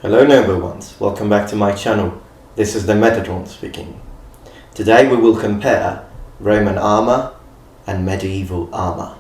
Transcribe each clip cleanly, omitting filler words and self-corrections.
Hello noble ones, welcome back to my channel. This is the Metatron speaking. Today we will compare Roman armour and medieval armour.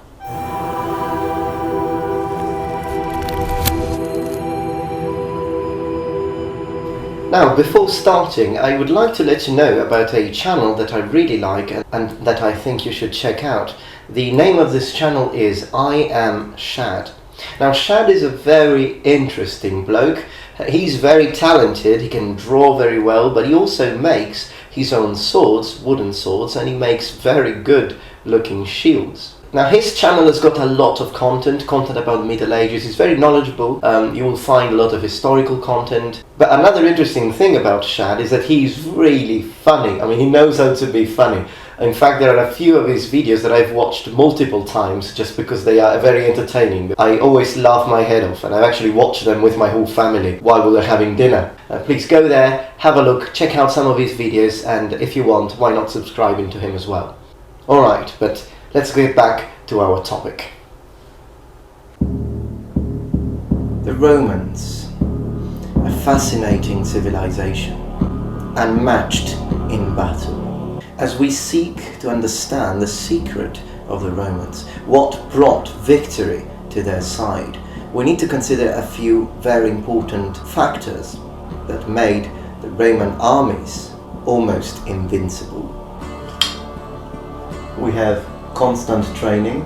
Now, before starting, I would like to let you know about a channel that I really like and that I think you should check out. The name of this channel is I Am Shad. Now, Shad is a very interesting bloke. He's very talented, he can draw very well, but he also makes his own swords, wooden swords, and he makes very good looking shields. Now, his channel has got a lot of content about the Middle Ages. He's very knowledgeable. You will find a lot of historical content. But another interesting thing about Shad is that he's really funny. I mean, he knows how to be funny. In fact, there are a few of his videos that I've watched multiple times just because they are very entertaining. I always laugh my head off, and I've actually watched them with my whole family while we were having dinner. Please go there, have a look, check out some of his videos, and if you want, why not subscribing to him as well. Alright, but let's get back to our topic. The Romans, a fascinating civilization, unmatched in battle. As we seek to understand the secret of the Romans, what brought victory to their side, we need to consider a few very important factors that made the Roman armies almost invincible. We have constant training,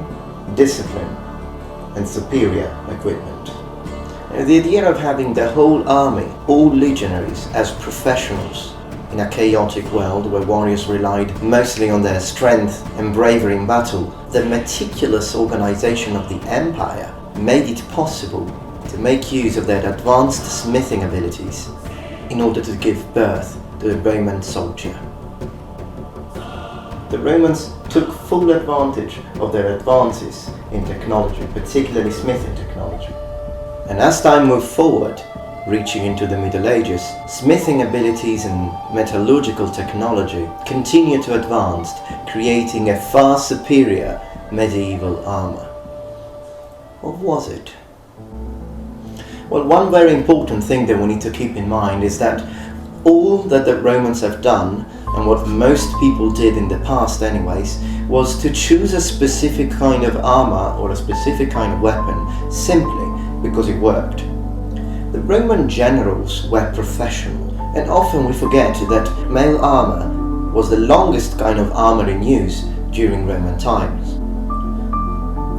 discipline, and superior equipment. The idea of having the whole army, all legionaries, as professionals in a chaotic world where warriors relied mostly on their strength and bravery in battle, the meticulous organization of the empire made it possible to make use of their advanced smithing abilities in order to give birth to the Roman soldier. The Romans took full advantage of their advances in technology, particularly smithing technology. And as time moved forward, reaching into the Middle Ages, smithing abilities and metallurgical technology continued to advance, creating a far superior medieval armour. What was it? Well, one very important thing that we need to keep in mind is that all that the Romans have done, and what most people did in the past anyways, was to choose a specific kind of armour or a specific kind of weapon simply because it worked. The Roman generals were professional, and often we forget that mail armour was the longest kind of armour in use during Roman times.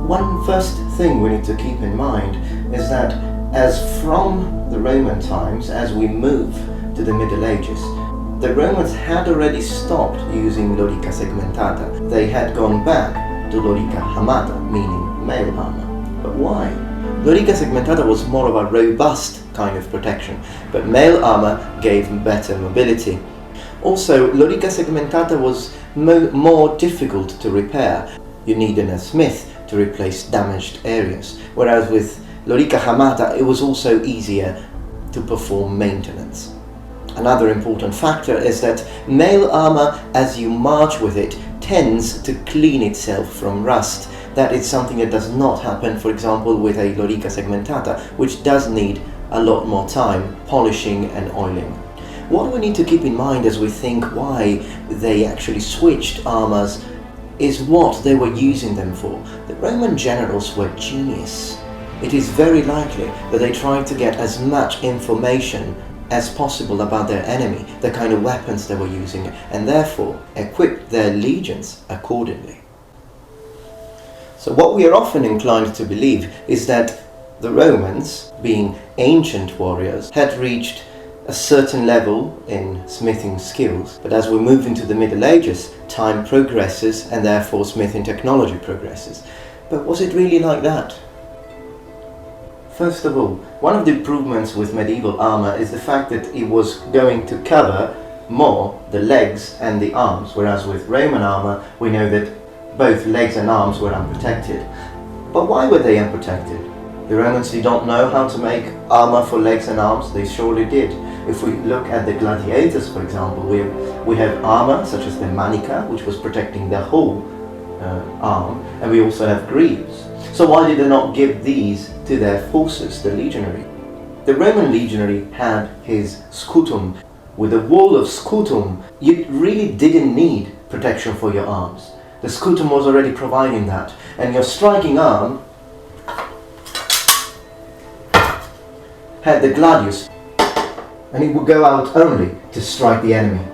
One first thing we need to keep in mind is that as from the Roman times, as we move to the Middle Ages, the Romans had already stopped using lorica segmentata. They had gone back to lorica hamata, meaning mail armour. But why? Lorica segmentata was more of a robust kind of protection, but mail armour gave better mobility. Also, lorica segmentata was more difficult to repair. You needed a smith to replace damaged areas, whereas with lorica hamata it was also easier to perform maintenance. Another important factor is that mail armour, as you march with it, tends to clean itself from rust. That is something that does not happen, for example, with a lorica segmentata, which does need a lot more time polishing and oiling. What we need to keep in mind as we think why they actually switched armours is what they were using them for. The Roman generals were genius. It is very likely that they tried to get as much information as possible about their enemy, the kind of weapons they were using, and therefore equipped their legions accordingly. So what we are often inclined to believe is that the Romans, being ancient warriors, had reached a certain level in smithing skills, but as we move into the Middle Ages, time progresses and therefore smithing technology progresses. But was it really like that? First of all, one of the improvements with medieval armour is the fact that it was going to cover more the legs and the arms, whereas with Roman armour we know that both legs and arms were unprotected. But why were they unprotected? The Romans did not know how to make armour for legs and arms. They surely did. If we look at the gladiators, for example, we have armour such as the manica, which was protecting the whole arm, and we also have greaves. So why did they not give these to their forces, the legionary? The Roman legionary had his scutum. With a wall of scutum, you really didn't need protection for your arms. The scutum was already providing that, and your striking arm had the gladius, and it would go out only to strike the enemy.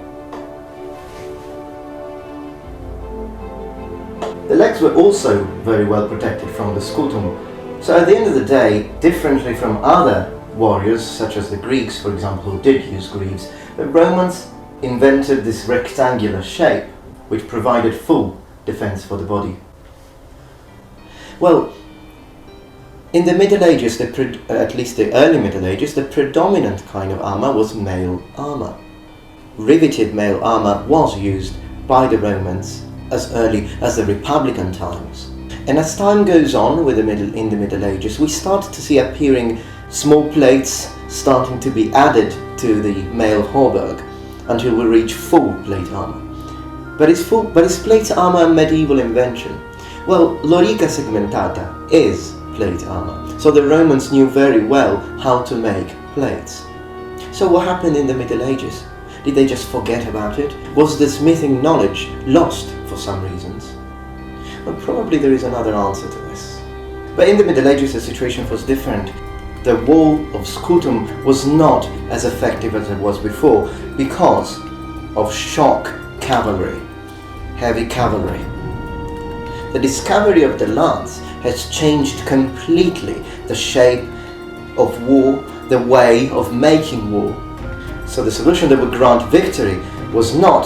The legs were also very well protected from the scutum. So at the end of the day, differently from other warriors, such as the Greeks, for example, who did use greaves, the Romans invented this rectangular shape, which provided full defense for the body. Well, in the Middle Ages, at least the early Middle Ages, the predominant kind of armour was mail armour. Riveted mail armour was used by the Romans as early as the Republican times. And as time goes on in the Middle Ages, we start to see appearing small plates starting to be added to the mail hauberk until we reach full plate armour. But is plate armour a medieval invention? Well, lorica segmentata is plate armour, so the Romans knew very well how to make plates. So what happened in the Middle Ages? Did they just forget about it? Was the smithing knowledge lost for some reasons? Well, probably there is another answer to this. But in the Middle Ages the situation was different. The wall of scutum was not as effective as it was before because of shock cavalry, heavy cavalry. The discovery of the lance has changed completely the shape of war, the way of making war. So the solution that would grant victory was not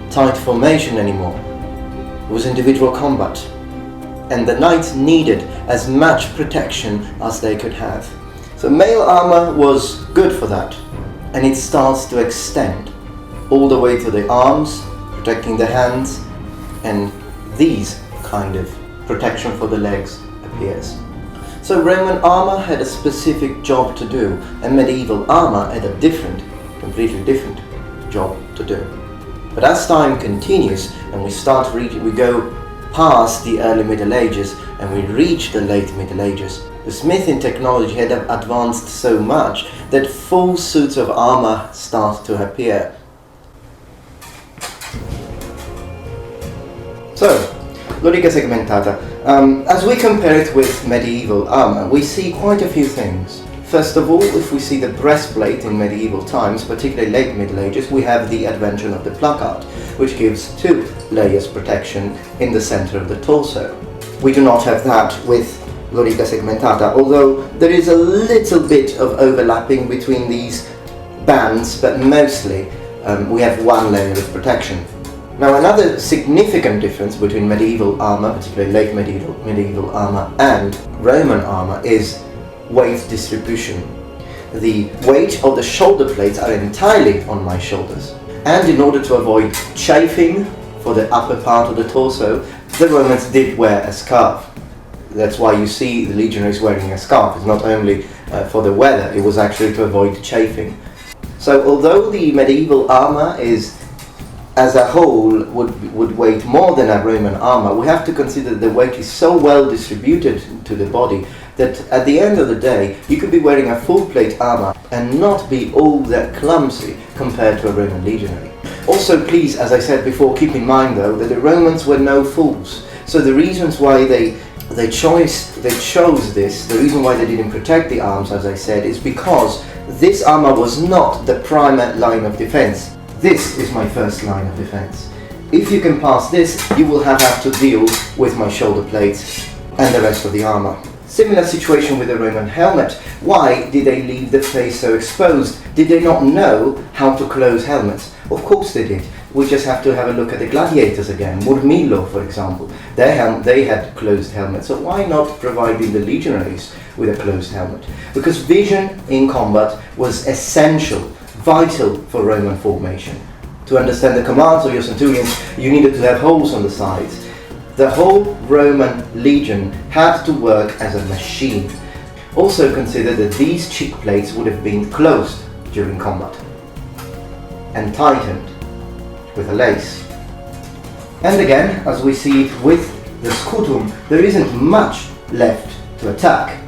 tight formation anymore. It was individual combat. And the knights needed as much protection as they could have. So mail armour was good for that. And it starts to extend all the way to the arms, protecting the hands, and these kind of protection for the legs appears. So Roman armour had a specific job to do, and medieval armour had a completely different job to do. But as time continues and we go past the early Middle Ages and we reach the late Middle Ages, the smithing technology had advanced so much that full suits of armour start to appear. So, lorica segmentata. As we compare it with medieval armour, we see quite a few things. First of all, if we see the breastplate in medieval times, particularly late Middle Ages, we have the invention of the placard, which gives 2 layers protection in the center of the torso. We do not have that with lorica segmentata, although there is a little bit of overlapping between these bands, but mostly we have 1 layer of protection. Now, another significant difference between medieval armour, particularly late medieval armour, and Roman armour is weight distribution. The weight of the shoulder plates are entirely on my shoulders, and in order to avoid chafing for the upper part of the torso, the Romans did wear a scarf. That's why you see the legionaries wearing a scarf. It's not only for the weather, it was actually to avoid chafing. So although the medieval armour is as a whole would weigh more than a Roman armour, we have to consider that the weight is so well distributed to the body that at the end of the day you could be wearing a full plate armour and not be all that clumsy compared to a Roman legionary. Also, please, as I said before, keep in mind though that the Romans were no fools. So the reasons why they chose this, the reason why they didn't protect the arms, as I said, is because this armour was not the primary line of defence. This is my first line of defense. If you can pass this, you will have to deal with my shoulder plates and the rest of the armor. Similar situation with the Roman helmet. Why did they leave the face so exposed? Did they not know how to close helmets? Of course they did. We just have to have a look at the gladiators again. Murmillo, for example. They had closed helmets, so why not providing the legionaries with a closed helmet? Because vision in combat was essential, vital for Roman formation. To understand the commands of your centurions, you needed to have holes on the sides. The whole Roman legion had to work as a machine. Also consider that these cheek plates would have been closed during combat and tightened with a lace. And again, as we see it with the scutum, there isn't much left to attack.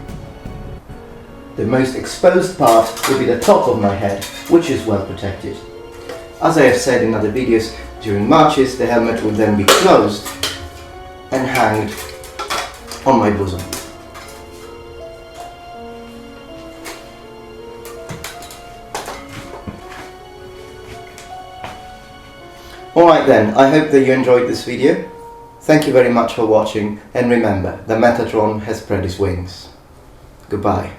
The most exposed part will be the top of my head, which is well protected. As I have said in other videos, during marches the helmet will then be closed and hanged on my bosom. Alright then, I hope that you enjoyed this video. Thank you very much for watching, and remember, the Metatron has spread his wings. Goodbye.